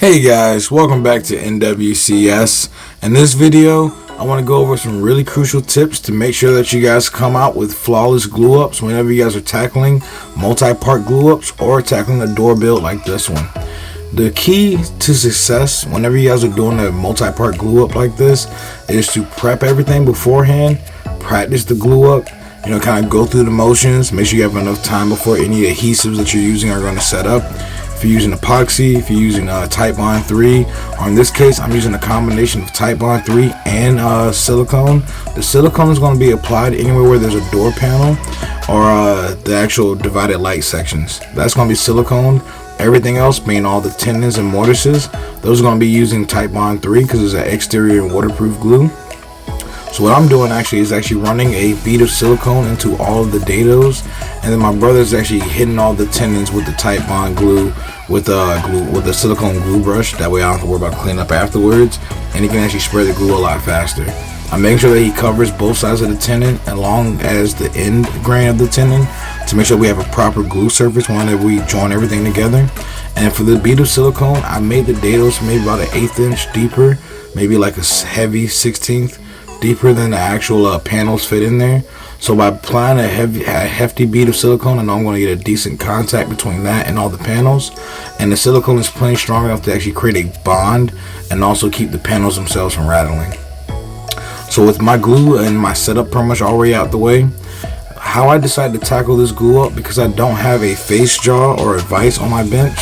Hey guys, welcome back to NWCS. In this video, I want to go over some really crucial tips to make sure that you guys come out with flawless glue ups whenever you guys are tackling multi-part glue ups or tackling a door build like this one. The key to success whenever you guys are doing a multi-part glue up like this is to prep everything beforehand, practice the glue up, kind of go through the motions, make sure you have enough time before any adhesives that you're using are going to set up. If you're using epoxy, if you're using Titebond 3, or in this case I'm using a combination of Titebond 3 and silicone. The silicone is going to be applied anywhere where there's a door panel or the actual divided light sections. That's going to be silicone. Everything else, being all the tendons and mortises, those are going to be using Titebond 3 because it's an exterior waterproof glue. So what I'm doing is running a bead of silicone into all of the dados, and then my brother's actually hitting all the tendons with the Titebond glue with the silicone glue brush. That way I don't have to worry about cleaning up afterwards, and he can actually spread the glue a lot faster. I'm making sure that he covers both sides of the tendon along as the end grain of the tendon to make sure we have a proper glue surface whenever we join everything together. And for the bead of silicone, I made the dados maybe about an 1/8 inch deeper, maybe like a heavy 1/16 deeper than the actual panels fit in there. So by applying a hefty bead of silicone, I know I'm going to get a decent contact between that and all the panels, and the silicone is plenty strong enough to actually create a bond and also keep the panels themselves from rattling. So with my glue and my setup pretty much already out the way, how I decided to tackle this glue up, because I don't have a face jaw or a vise on my bench,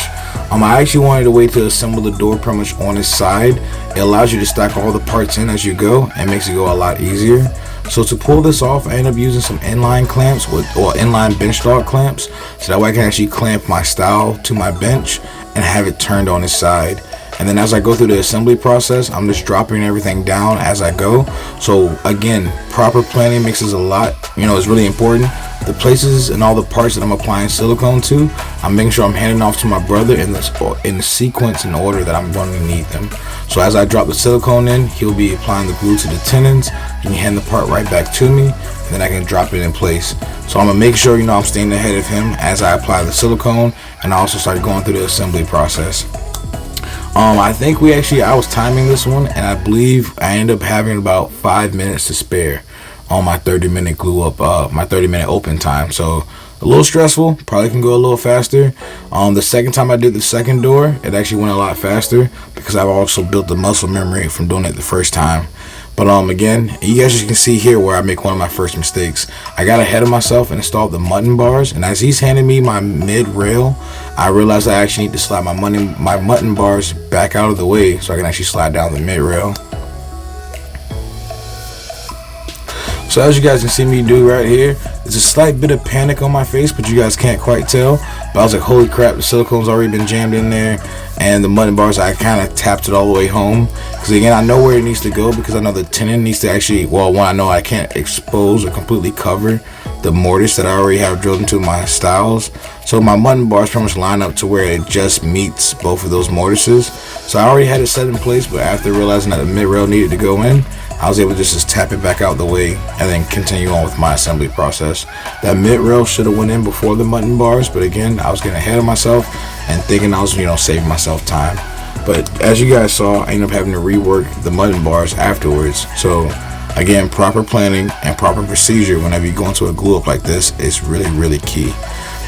I actually wanted a way to assemble the door pretty much on its side. It allows you to stack all the parts in as you go and makes it go a lot easier. So to pull this off, I ended up using some inline clamps or inline bench stock clamps, so that way I can actually clamp my style to my bench and have it turned on its side. And then as I go through the assembly process, I'm just dropping everything down as I go. So again, proper planning makes this a lot, it's really important. The places and all the parts that I'm applying silicone to, I'm making sure I'm handing off to my brother in the sequence and order that I'm going to need them. So as I drop the silicone in, he'll be applying the glue to the tendons. He can hand the part right back to me, and then I can drop it in place. So I'm gonna make sure I'm staying ahead of him as I apply the silicone, and I also start going through the assembly process. I think I was timing this one, and I believe I ended up having about 5 minutes to spare on my 30-minute glue up, my 30-minute open time. So a little stressful, probably can go a little faster. The second time I did the second door, it actually went a lot faster because I've also built the muscle memory from doing it the first time. But again, you guys can see here where I make one of my first mistakes. I got ahead of myself and installed the Muntin bars, and as he's handing me my mid rail, I realized I actually need to slide my Muntin bars back out of the way so I can actually slide down the mid rail. So as you guys can see me do right here, there's a slight bit of panic on my face, but you guys can't quite tell. But I was like, holy crap, the silicone's already been jammed in there, and the Muntin bars, I kind of tapped it all the way home. Because again, I know where it needs to go, because I know the tenon needs to actually, one, I know I can't expose or completely cover the mortise that I already have drilled into my stiles. So my Muntin bars pretty much line up to where it just meets both of those mortises. So I already had it set in place, but after realizing that the mid rail needed to go in, I was able to just tap it back out the way and then continue on with my assembly process. That mid rail should have went in before the Muntin bars, but again, I was getting ahead of myself and thinking I was, saving myself time. But as you guys saw, I ended up having to rework the Muntin bars afterwards. So again, proper planning and proper procedure whenever you go into a glue up like this is really, really key.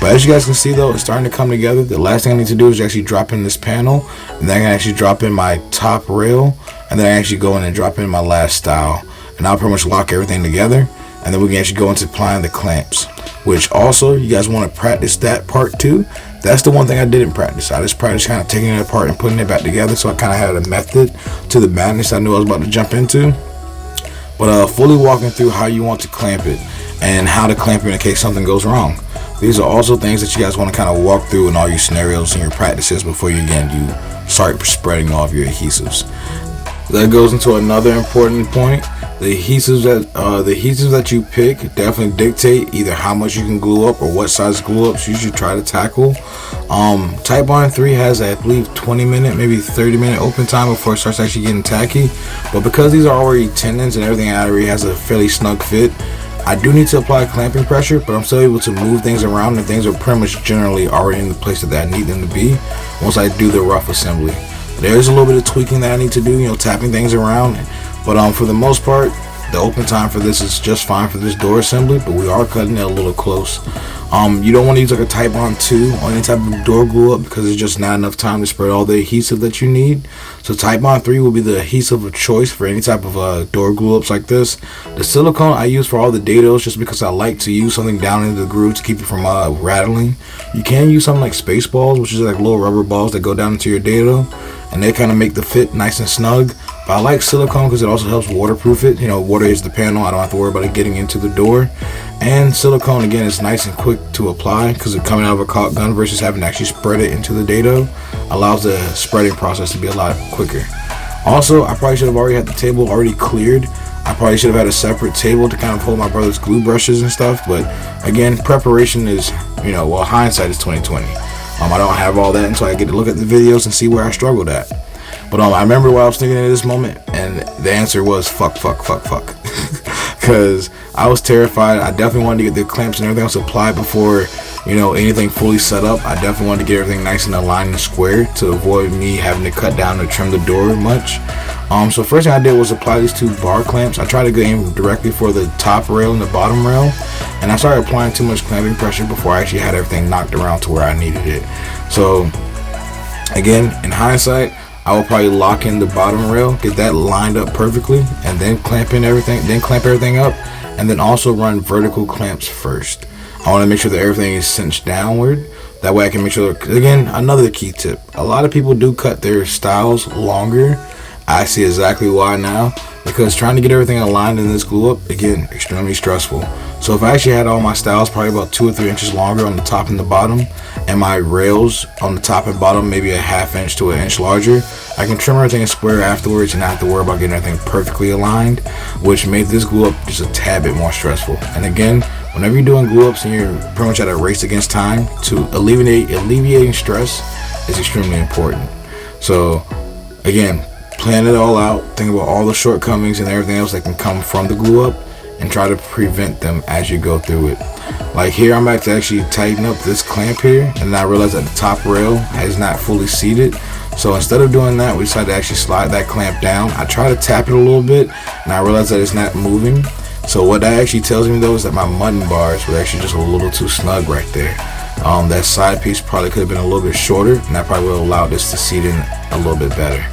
But as you guys can see though, it's starting to come together. The last thing I need to do is actually drop in this panel, and then I can actually drop in my top rail, and then I actually go in and drop in my last style, and I'll pretty much lock everything together, and then we can actually go into applying the clamps, which also you guys want to practice that part too. That's the one thing I didn't practice. I just practiced kind of taking it apart and putting it back together, so I kind of had a method to the madness I knew I was about to jump into. But fully walking through how you want to clamp it and how to clamp it in case something goes wrong. These are also things that you guys want to kind of walk through in all your scenarios and your practices before you start spreading all of your adhesives. That goes into another important point. The adhesives that you pick definitely dictate either how much you can glue up or what size glue ups you should try to tackle. Titebond 3 has, I believe, 20-minute, maybe 30-minute open time before it starts actually getting tacky. But because these are already tendons and everything already has a fairly snug fit, I do need to apply clamping pressure, but I'm still able to move things around, and things are pretty much generally already in the place that I need them to be once I do the rough assembly. There's a little bit of tweaking that I need to do, you know, tapping things around. But for the most part, the open time for this is just fine for this door assembly, but we are cutting it a little close. You don't want to use like a Type Bond 2 on any type of door glue up because it's just not enough time to spread all the adhesive that you need. So Type Bond 3 will be the adhesive of choice for any type of door glue ups like this. The silicone I use for all the dados just because I like to use something down into the groove to keep it from rattling. You can use something like space balls, which is like little rubber balls that go down into your dado, and they kind of make the fit nice and snug. But I like silicone because it also helps waterproof it. You know, water is the panel. I don't have to worry about it getting into the door. And silicone, again, is nice and quick to apply because it's coming out of a caulk gun versus having to actually spread it into the dado. Allows the spreading process to be a lot quicker. Also, I probably should have already had the table already cleared. I probably should have had a separate table to kind of hold my brother's glue brushes and stuff. But again, preparation is, you know, well, hindsight is 2020. I don't have all that until I get to look at the videos and see where I struggled at. But I remember what I was thinking at this moment, and the answer was fuck. Because I was terrified. I definitely wanted to get the clamps and everything else applied before, you know, anything fully set up. I definitely wanted to get everything nice and aligned and square to avoid me having to cut down or trim the door much. So first thing I did was apply these 2 bar clamps. I tried to aim directly for the top rail and the bottom rail, and I started applying too much clamping pressure before I actually had everything knocked around to where I needed it. So again, in hindsight, I will probably lock in the bottom rail, get that lined up perfectly, and then clamp everything up, and then also run vertical clamps first. I want to make sure that everything is cinched downward. That way I can make sure, again, another key tip. A lot of people do cut their styles longer. I see exactly why now, because trying to get everything aligned in this glue up, again, extremely stressful. So if I actually had all my styles probably about 2 or 3 inches longer on the top and the bottom, and my rails on the top and bottom maybe a ½ inch to 1 inch larger, I can trim everything square afterwards and not have to worry about getting everything perfectly aligned, which made this glue up just a tad bit more stressful. And again, whenever you're doing glue ups and you're pretty much at a race against time, to alleviating stress is extremely important. So again, plan it all out, think about all the shortcomings and everything else that can come from the glue up, and try to prevent them as you go through it. Like here, I'm about to actually tighten up this clamp here, and I realized that the top rail is not fully seated. So instead of doing that, we decided to actually slide that clamp down. I try to tap it a little bit, and I realized that it's not moving. So what that actually tells me though is that my Muntin bars were actually just a little too snug right there. That side piece probably could have been a little bit shorter, and that probably would have allowed this to seat in a little bit better.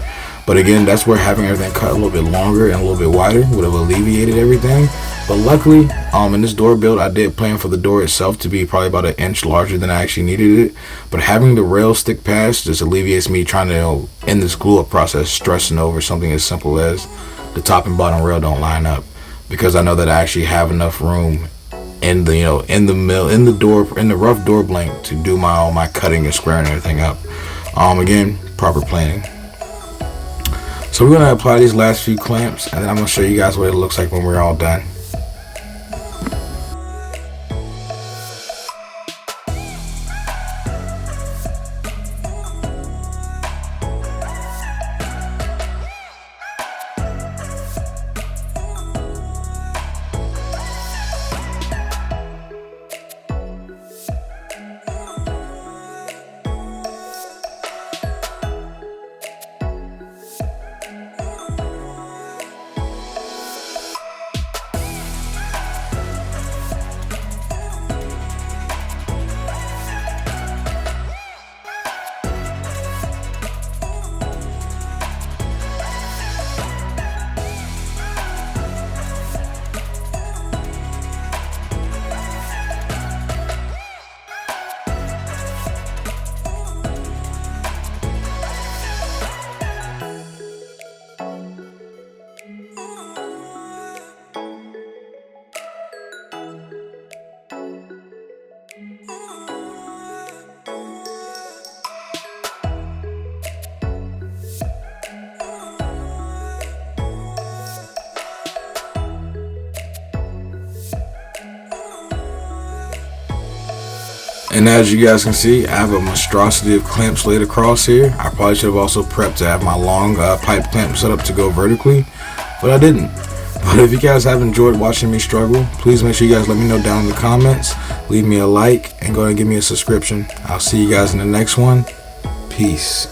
But again, that's where having everything cut a little bit longer and a little bit wider would have alleviated everything. But luckily, in this door build, I did plan for the door itself to be probably about 1 inch larger than I actually needed it. But having the rail stick past just alleviates me trying to, in this glue up process, stressing over something as simple as the top and bottom rail don't line up, because I know that I actually have enough room in the, in the rough door blank to do all my cutting and squaring everything up. Again, proper planning. So we're going to apply these last few clamps, and then I'm going to show you guys what it looks like when we're all done. And as you guys can see, I have a monstrosity of clamps laid across here. I probably should have also prepped to have my long pipe clamp set up to go vertically, but I didn't. But if you guys have enjoyed watching me struggle, please make sure you guys let me know down in the comments. Leave me a like and go ahead and give me a subscription. I'll see you guys in the next one. Peace.